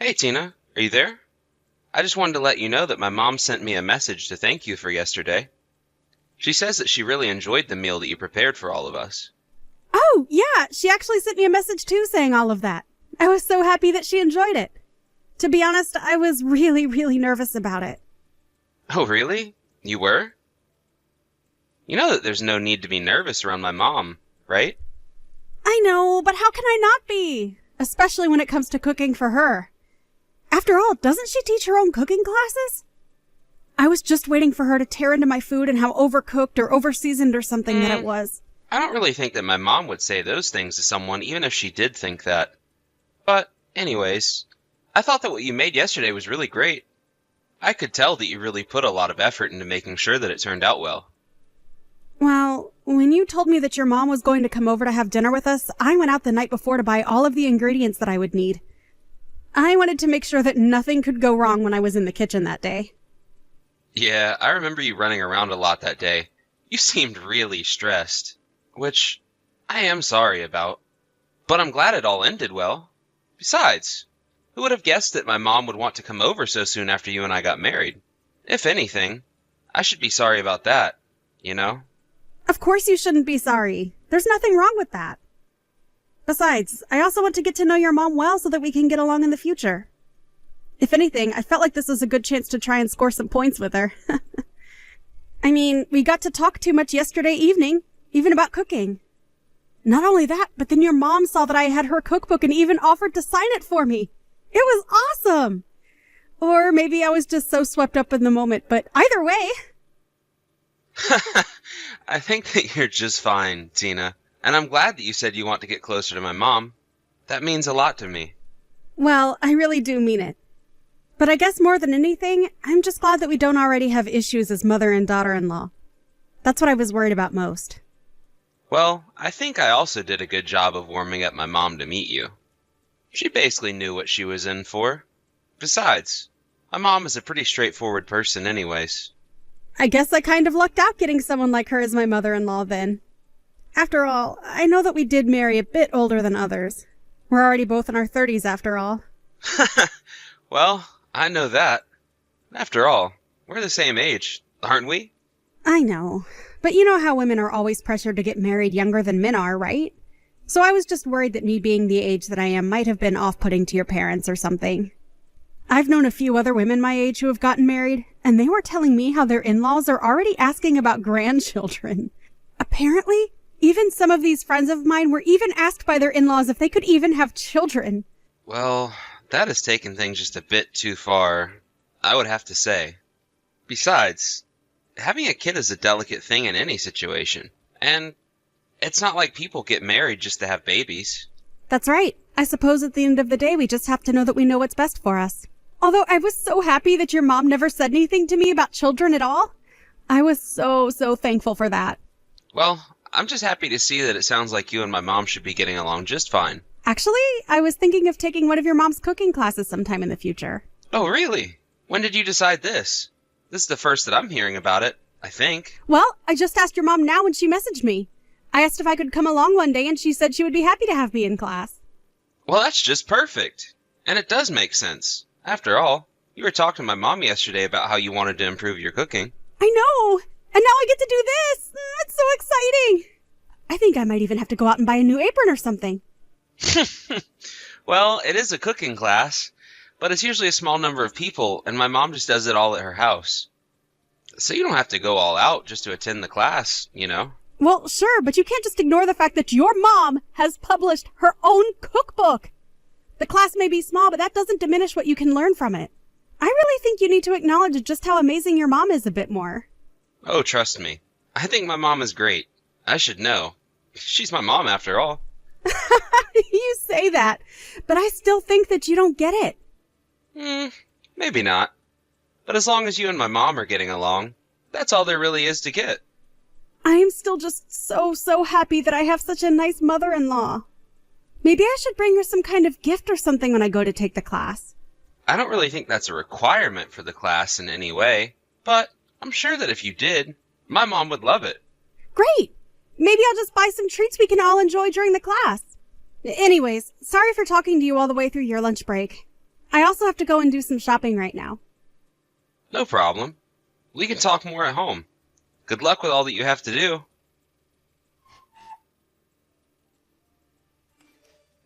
Hey Tina, are you there? I just wanted to let you know that my mom sent me a message to thank you for yesterday. She says that she really enjoyed the meal that you prepared for all of us. Oh, yeah, she actually sent me a message too saying all of that. I was so happy that she enjoyed it. To be honest, I was really, really nervous about it. Oh, really? You were? You know that there's no need to be nervous around my mom, right? I know, but how can I not be? Especially when it comes to cooking for her. After all, doesn't she teach her own cooking classes? I was just waiting for her to tear into my food and how overcooked or overseasoned or something that it was. I don't really think that my mom would say those things to someone, even if she did think that. But, anyways, I thought that what you made yesterday was really great. I could tell that you really put a lot of effort into making sure that it turned out well. Well, when you told me that your mom was going to come over to have dinner with us, I went out the night before to buy all of the ingredients that I would need. I wanted to make sure that nothing could go wrong when I was in the kitchen that day. Yeah, I remember you running around a lot that day. You seemed really stressed, which I am sorry about. But I'm glad it all ended well. Besides, who would have guessed that my mom would want to come over so soon after you and I got married? If anything, I should be sorry about that, you know? Of course you shouldn't be sorry. There's nothing wrong with that. Besides, I also want to get to know your mom well so that we can get along in the future. If anything, I felt like this was a good chance to try and score some points with her. I mean, we got to talk too much yesterday evening, even about cooking. Not only that, but then your mom saw that I had her cookbook and even offered to sign it for me. It was awesome! Or maybe I was just so swept up in the moment, but either way. I think that you're just fine, Tina. And I'm glad that you said you want to get closer to my mom. That means a lot to me. Well, I really do mean it. But I guess more than anything, I'm just glad that we don't already have issues as mother and daughter-in-law. That's what I was worried about most. Well, I think I also did a good job of warming up my mom to meet you. She basically knew what she was in for. Besides, my mom is a pretty straightforward person anyways. I guess I kind of lucked out getting someone like her as my mother-in-law then. After all, I know that we did marry a bit older than others. We're already both in our 30s after all. Well, I know that. After all, we're the same age, aren't we? I know, but you know how women are always pressured to get married younger than men are, right? So I was just worried that me being the age that I am might have been off-putting to your parents or something. I've known a few other women my age who have gotten married, and they were telling me how their in-laws are already asking about grandchildren. Apparently, even some of these friends of mine were even asked by their in-laws if they could even have children. Well, that has taken things just a bit too far, I would have to say. Besides, having a kid is a delicate thing in any situation, and it's not like people get married just to have babies. That's right. I suppose at the end of the day, we just have to know that we know what's best for us. Although I was so happy that your mom never said anything to me about children at all. I was so thankful for that. Well, I'm just happy to see that it sounds like you and my mom should be getting along just fine. Actually, I was thinking of taking one of your mom's cooking classes sometime in the future. Oh, really? When did you decide this? This is the first that I'm hearing about it, I think. Well, I just asked your mom now when she messaged me. I asked if I could come along one day, and she said she would be happy to have me in class. Well, that's just perfect. And it does make sense. After all, you were talking to my mom yesterday about how you wanted to improve your cooking. I know! And now I get to do this! It's so exciting! I think I might even have to go out and buy a new apron or something. Well, it is a cooking class, but it's usually a small number of people, and my mom just does it all at her house. So you don't have to go all out just to attend the class, you know? Well, sure, but you can't just ignore the fact that your mom has published her own cookbook. The class may be small, but that doesn't diminish what you can learn from it. I really think you need to acknowledge just how amazing your mom is a bit more. Oh, trust me. I think my mom is great. I should know. She's my mom, after all. You say that, but I still think that you don't get it. Maybe not. But as long as you and my mom are getting along, that's all there really is to get. I am still just so happy that I have such a nice mother-in-law. Maybe I should bring her some kind of gift or something when I go to take the class. I don't really think that's a requirement for the class in any way, but I'm sure that if you did, my mom would love it. Great! Maybe I'll just buy some treats we can all enjoy during the class. Anyways, sorry for talking to you all the way through your lunch break. I also have to go and do some shopping right now. No problem. We can talk more at home. Good luck with all that you have to do.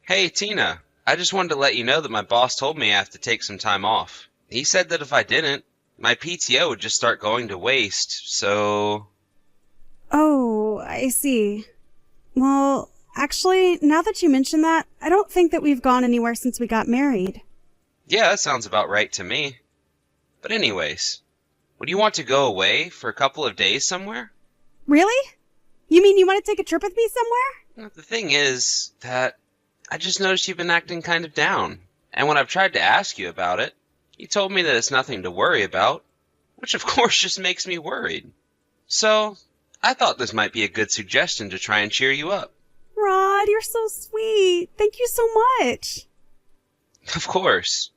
Hey, Tina. I just wanted to let you know that my boss told me I have to take some time off. He said that if I didn't, my PTO would just start going to waste, so... Oh, I see. Well, actually, now that you mention that, I don't think that we've gone anywhere since we got married. Yeah, that sounds about right to me. But anyways, would you want to go away for a couple of days somewhere? Really? You mean you want to take a trip with me somewhere? The thing is that I just noticed you've been acting kind of down. And when I've tried to ask you about it, you told me that it's nothing to worry about, which of course just makes me worried. So, I thought this might be a good suggestion to try and cheer you up. Rod, you're so sweet. Thank you so much. Of course.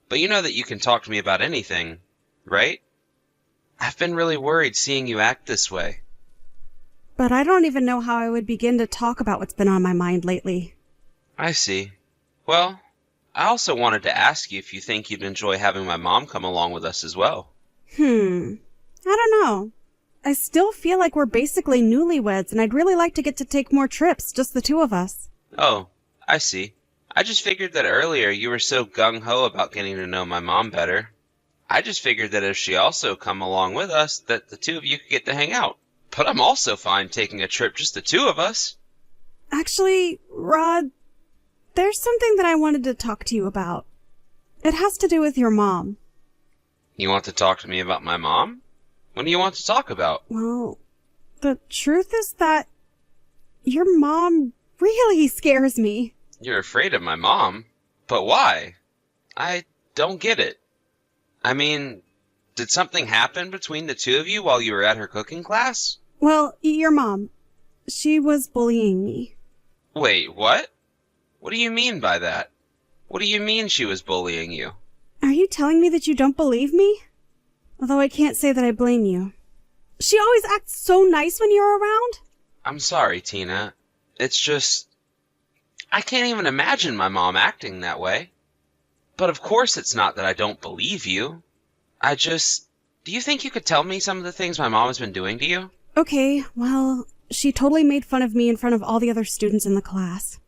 But you know that you can talk to me about anything, right? I've been really worried seeing you act this way. But I don't even know how I would begin to talk about what's been on my mind lately. I see. Well, I also wanted to ask you if you think you'd enjoy having my mom come along with us as well. I don't know. I still feel like we're basically newlyweds, and I'd really like to get to take more trips, just the two of us. Oh, I see. I just figured that earlier you were so gung-ho about getting to know my mom better. I just figured that if she also come along with us, that the two of you could get to hang out. But I'm also fine taking a trip just the two of us. Actually, Rod, there's something that I wanted to talk to you about. It has to do with your mom. You want to talk to me about my mom? What do you want to talk about? Well, the truth is that your mom really scares me. You're afraid of my mom? But why? I don't get it. I mean, did something happen between the two of you while you were at her cooking class? Well, your mom. She was bullying me. Wait, what? What do you mean by that? What do you mean she was bullying you? Are you telling me that you don't believe me? Although I can't say that I blame you. She always acts so nice when you're around. I'm sorry, Tina. It's just... I can't even imagine my mom acting that way. But of course it's not that I don't believe you. I just... Do you think you could tell me some of the things my mom has been doing to you? Okay, well, she totally made fun of me in front of all the other students in the class.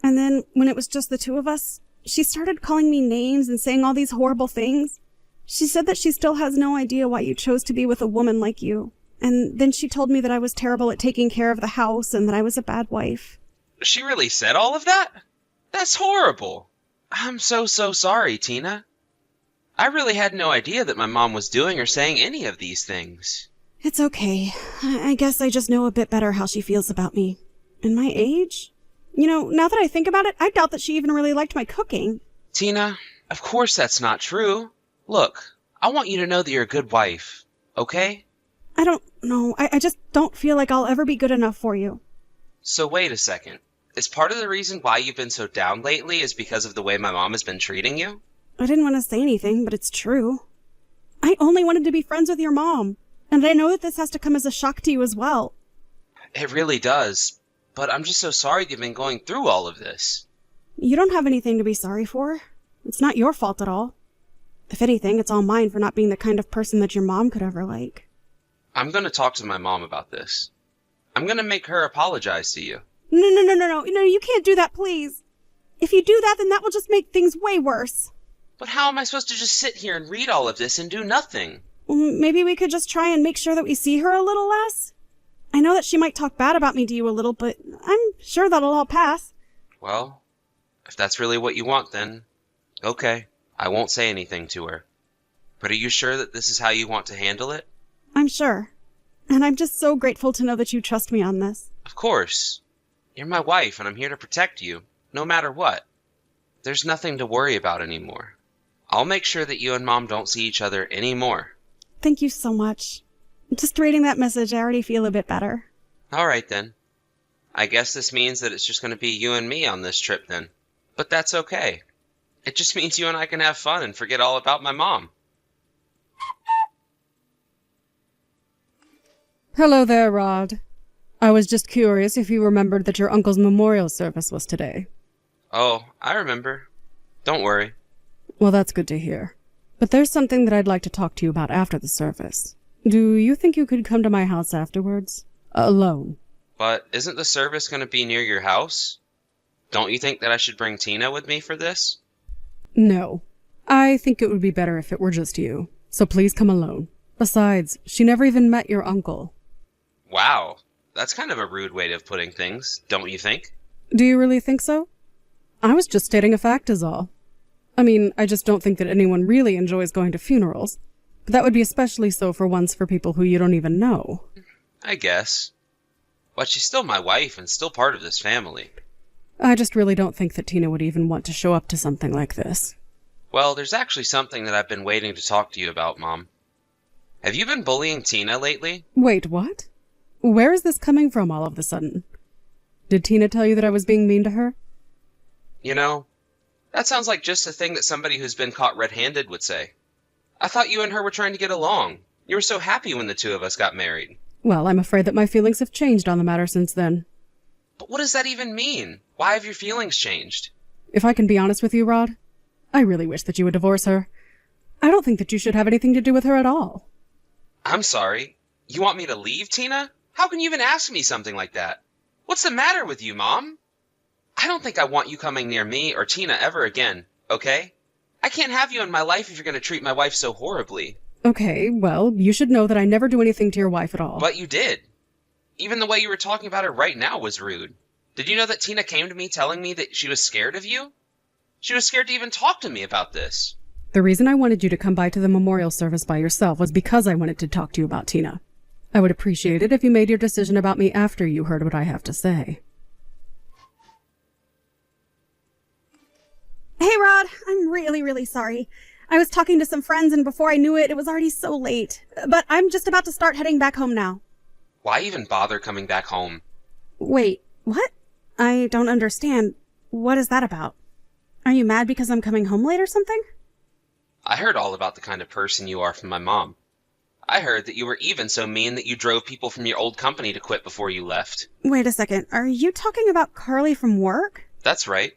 And then, when it was just the two of us, she started calling me names and saying all these horrible things. She said that she still has no idea why you chose to be with a woman like you. And then she told me that I was terrible at taking care of the house and that I was a bad wife. She really said all of that? That's horrible. I'm so sorry, Tina. I really had no idea that my mom was doing or saying any of these things. It's okay. I guess I just know a bit better how she feels about me. And my age? You know, now that I think about it, I doubt that she even really liked my cooking. Tina, of course that's not true. Look, I want you to know that you're a good wife, okay? I don't know. I just don't feel like I'll ever be good enough for you. So wait a second. Is part of the reason why you've been so down lately is because of the way my mom has been treating you? I didn't want to say anything, but it's true. I only wanted to be friends with your mom. And I know that this has to come as a shock to you as well. It really does. But I'm just so sorry you've been going through all of this. You don't have anything to be sorry for. It's not your fault at all. If anything, it's all mine for not being the kind of person that your mom could ever like. I'm going to talk to my mom about this. I'm going to make her apologize to you. No, you can't do that, please. If you do that, then that will just make things way worse. But how am I supposed to just sit here and read all of this and do nothing? Maybe we could just try and make sure that we see her a little less? I know that she might talk bad about me to you a little, but I'm sure that'll all pass. Well, if that's really what you want, then okay. I won't say anything to her. But are you sure that this is how you want to handle it? I'm sure. And I'm just so grateful to know that you trust me on this. Of course. You're my wife, and I'm here to protect you, no matter what. There's nothing to worry about anymore. I'll make sure that you and Mom don't see each other anymore. Thank you so much. Just reading that message, I already feel a bit better. All right, then. I guess this means that it's just going to be you and me on this trip, then. But that's okay. It just means you and I can have fun and forget all about my mom. Hello there, Rod. I was just curious if you remembered that your uncle's memorial service was today. Oh, I remember. Don't worry. Well, that's good to hear. But there's something that I'd like to talk to you about after the service. Do you think you could come to my house afterwards? Alone. But isn't the service going to be near your house? Don't you think that I should bring Tina with me for this? No. I think it would be better if it were just you. So please come alone. Besides, she never even met your uncle. Wow, that's kind of a rude way of putting things, don't you think? Do you really think so? I was just stating a fact is all. I mean, I just don't think that anyone really enjoys going to funerals. But that would be especially so for ones for people who you don't even know. I guess. But she's still my wife and still part of this family. I just really don't think that Tina would even want to show up to something like this. Well, there's actually something that I've been waiting to talk to you about, Mom. Have you been bullying Tina lately? Wait, what? Where is this coming from all of a sudden? Did Tina tell you that I was being mean to her? You know, that sounds like just a thing that somebody who's been caught red-handed would say. I thought you and her were trying to get along. You were so happy when the two of us got married. Well, I'm afraid that my feelings have changed on the matter since then. But what does that even mean? Why have your feelings changed? If I can be honest with you, Rod, I really wish that you would divorce her. I don't think that you should have anything to do with her at all. I'm sorry. You want me to leave, Tina? How can you even ask me something like that? What's the matter with you, Mom? I don't think I want you coming near me or Tina ever again, okay? I can't have you in my life if you're going to treat my wife so horribly. Okay, well, you should know that I never do anything to your wife at all. But you did. Even the way you were talking about her right now was rude. Did you know that Tina came to me telling me that she was scared of you? She was scared to even talk to me about this. The reason I wanted you to come by to the memorial service by yourself was because I wanted to talk to you about Tina. I would appreciate it if you made your decision about me after you heard what I have to say. Hey, Rod, I'm really sorry. I was talking to some friends, and before I knew it, it was already so late. But I'm just about to start heading back home now. Why even bother coming back home? Wait, what? I don't understand. What is that about? Are you mad because I'm coming home late or something? I heard all about the kind of person you are from my mom. I heard that you were even so mean that you drove people from your old company to quit before you left. Wait a second. Are you talking about Carly from work? That's right.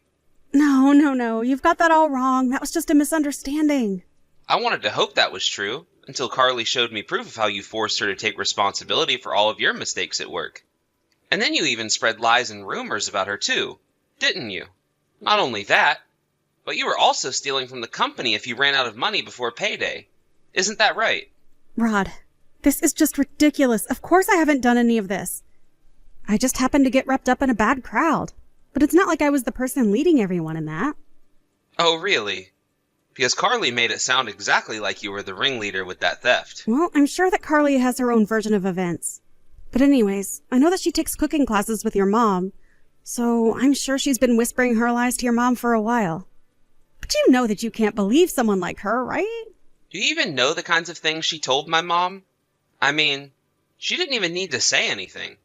No. You've got that all wrong. That was just a misunderstanding. I wanted to hope that was true, until Carly showed me proof of how you forced her to take responsibility for all of your mistakes at work. And then you even spread lies and rumors about her too, didn't you? Not only that, but you were also stealing from the company if you ran out of money before payday. Isn't that right? Rod, this is just ridiculous. Of course I haven't done any of this. I just happened to get wrapped up in a bad crowd. But it's not like I was the person leading everyone in that. Oh, really? Because Carly made it sound exactly like you were the ringleader with that theft. Well, I'm sure that Carly has her own version of events. But anyways, I know that she takes cooking classes with your mom, so I'm sure she's been whispering her lies to your mom for a while. But you know that you can't believe someone like her, right? Do you even know the kinds of things she told my mom? I mean, she didn't even need to say anything.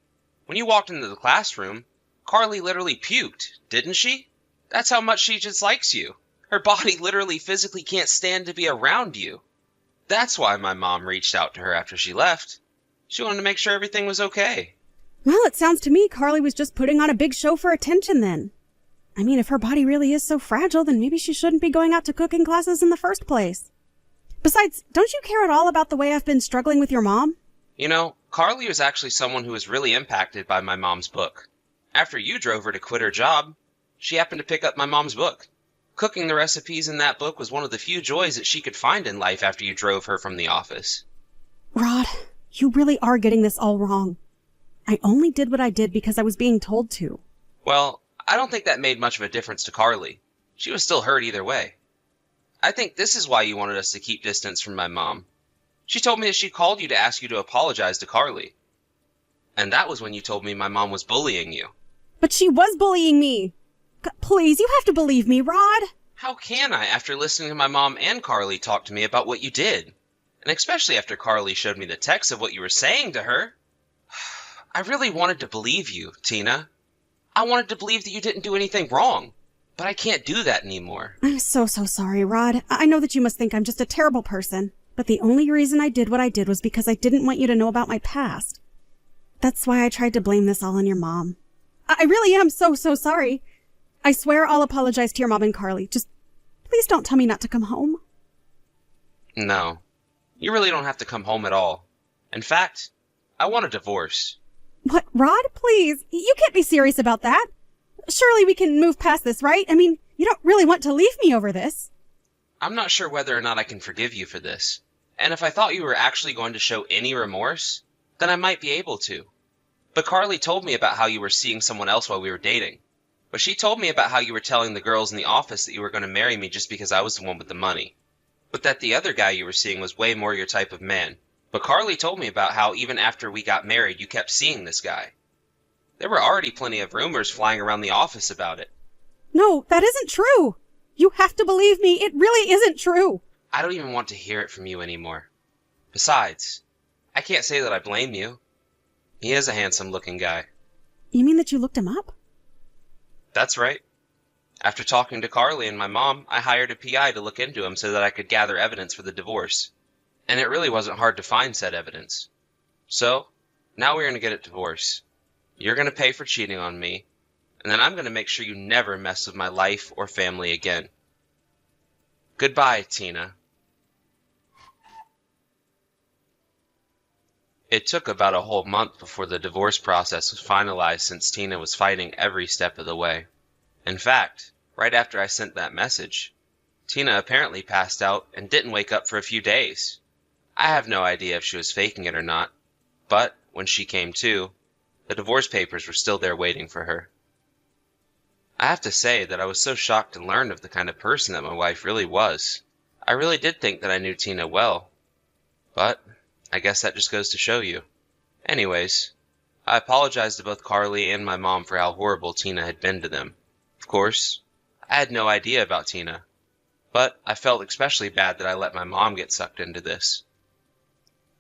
When you walked into the classroom, Carly literally puked, didn't she? That's how much she dislikes you. Her body literally physically can't stand to be around you. That's why my mom reached out to her after she left. She wanted to make sure everything was okay. Well, it sounds to me Carly was just putting on a big show for attention then. I mean, if her body really is so fragile, then maybe she shouldn't be going out to cooking classes in the first place. Besides, don't you care at all about the way I've been struggling with your mom? You know, Carly was actually someone who was really impacted by my mom's book. After you drove her to quit her job, she happened to pick up my mom's book. Cooking the recipes in that book was one of the few joys that she could find in life after you drove her from the office. Rod, you really are getting this all wrong. I only did what I did because I was being told to. Well, I don't think that made much of a difference to Carly. She was still hurt either way. I think this is why you wanted us to keep distance from my mom. She told me that she called you to ask you to apologize to Carly. And that was when you told me my mom was bullying you. But she was bullying me. Please, you have to believe me, Rod. How can I after listening to my mom and Carly talk to me about what you did? And especially after Carly showed me the text of what you were saying to her. I really wanted to believe you, Tina. I wanted to believe that you didn't do anything wrong. But I can't do that anymore. I'm so sorry, Rod. I know that you must think I'm just a terrible person. But the only reason I did what I did was because I didn't want you to know about my past. That's why I tried to blame this all on your mom. I really am so sorry. I swear I'll apologize to your mom and Carly. Just Please don't tell me not to come home. No, you really don't have to come home at all. In fact, I want a divorce. What, Rod? Please, you can't be serious about that. Surely we can move past this, right? I mean, you don't really want to leave me over this. I'm not sure whether or not I can forgive you for this. And if I thought you were actually going to show any remorse, then I might be able to. But Carly told me about how you were seeing someone else while we were dating. But she told me about how you were telling the girls in the office that you were going to marry me just because I was the one with the money. But that the other guy you were seeing was way more your type of man. But Carly told me about how even after we got married, you kept seeing this guy. There were already plenty of rumors flying around the office about it. No, that isn't true. You have to believe me. It really isn't true. I don't even want to hear it from you anymore. Besides, I can't say that I blame you. He is a handsome-looking guy. You mean that you looked him up? That's right. After talking to Carly and my mom, I hired a PI to look into him so that I could gather evidence for the divorce. And it really wasn't hard to find said evidence. So, now we're going to get a divorce. You're going to pay for cheating on me, and then I'm going to make sure you never mess with my life or family again. Goodbye, Tina. It took about a whole month before the divorce process was finalized since Tina was fighting every step of the way. In fact, right after I sent that message, Tina apparently passed out and didn't wake up for a few days. I have no idea if she was faking it or not, but when she came to, the divorce papers were still there waiting for her. I have to say that I was so shocked to learn of the kind of person that my wife really was. I really did think that I knew Tina well, but I guess that just goes to show you. Anyways, I apologized to both Carly and my mom for how horrible Tina had been to them. Of course, I had no idea about Tina, but I felt especially bad that I let my mom get sucked into this.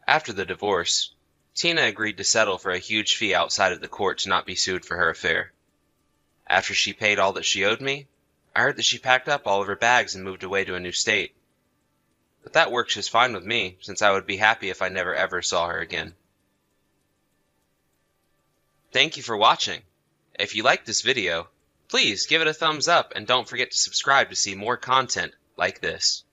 After the divorce, Tina agreed to settle for a huge fee outside of the court to not be sued for her affair. After she paid all that she owed me, I heard that she packed up all of her bags and moved away to a new state. But that works just fine with me, since I would be happy if I never ever saw her again. Thank you for watching. If you liked this video, please give it a thumbs up and don't forget to subscribe to see more content like this.